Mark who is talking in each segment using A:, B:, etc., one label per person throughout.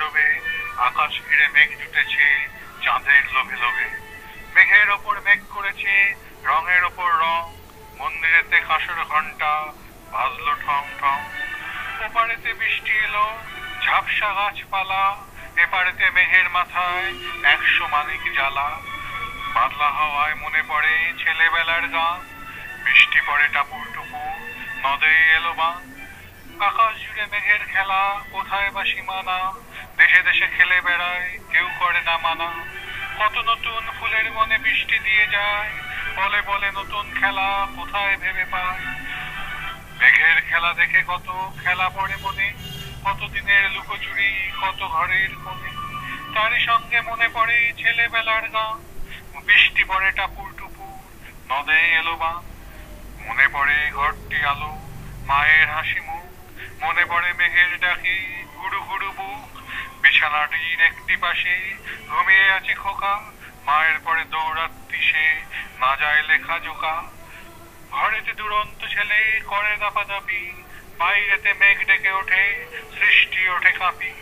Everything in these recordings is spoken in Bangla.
A: রবে আকাশ ঘিরে মেঘ জুটেছে চাঁদের লোভে লোভে। মেঘের ওপর মেঘ করেছে রঙের ওপর রং, মন্দিরেতে কাঁসর ঘন্টা বাজলো ঠং ঠং। ওপারেতে বৃষ্টি এলো ঝাপসা গাছপালা, এপারেতে মেঘের মাথায় 100 মানিক জ্বালা। বাদলা হাওয়ায় মনে পড়ে ছেলেবেলার গান, বৃষ্টি পড়ে টাপুর টুপুর নদে এলো বান। আকাশ জুড়ে মেঘের খেলা কোথায় বা সীমানা, দেশে দেশে খেলে বেড়ায় কেউ করে না মানা। কত নতুন ফুলের মনে বৃষ্টি দিয়ে যায়, বলে বলে নতুন খেলা কোথায় ভেবে পায়। মেঘের খেলা দেখে কত খেলা পড়ে মনে, কত দিনের লুকোচুরি কত ঘরের কোণে। তারই সঙ্গে মনে পড়ে ছেলেবেলার গান, বৃষ্টি পড়ে টাপুর টুপুর নদে এলো বান। মনে পড়ে ঘরটি আলো মায়ের হাসি মুখ, মনে পড়ে মেঘের ডাকে গুড়ু গুড়ু বুক। বিছানাটির একটি পাশে ঘুমিয়ে আছে খোকা, মায়ের পরে দৌড়াচ্ছি সে না যায় লেখা জোকা। ঘরেতে দুরন্ত ছেলে করে দাপাদাপি, বাইরেতে মেঘ ডেকে ওঠে সৃষ্টি ওঠে কাঁপি।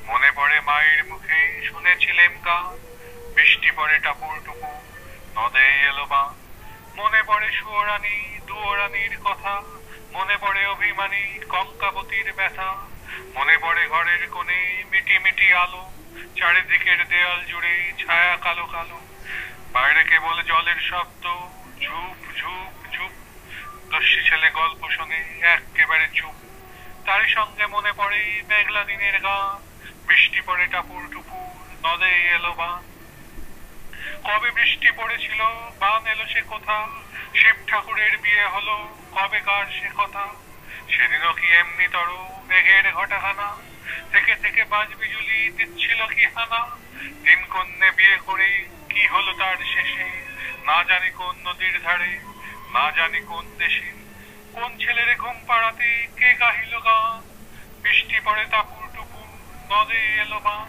A: মনে পড়ে মায়ের মুখে শুনেছিলেম গান, বৃষ্টি পড়ে টাপুর টুপুর নদে এলো বান। মনে পড়ে সুয়োরানী দুয়োরানীর কথা, মনে পড়ে অভিমানী কঙ্কাবতীর ব্যথা। মনে পড়ে ঘরের কোণে মিটি মিটি আলো, চারিদিকের দেয়াল জুড়ে ছায়া কালো কালো। বাইরে কেবল জলের শব্দ ঝুপ ঝুপ ঝুপ, দস্যি ছেলে গল্প শোনে একেবারে চুপ। তারই সঙ্গে মনে পড়ে মেঘলা দিনের গান, বৃষ্টি পড়ে টাপুর টুপুর নদে এলো বান। কবে বৃষ্টি পড়েছিল বান এলো সে কোথা, শিব ঠাকুরের বিয়ে হলো কবেকার সে কথা। সেদিনও কি এমনি তর মেঘের ঘটাখানা, থেকে থেকে বাজ বিজুলি দিচ্ছিল কি হানা। তিন কন্যে বিয়ে করে কি হলো তার শেষে, না জানি কোন নদীর ধারে না জানি কোন দেশে। কোন ছেলেরে ঘুম পাড়াতে কে গাহিল গান, বৃষ্টি পড়ে টাপুর টুপুর নদে এলো বান।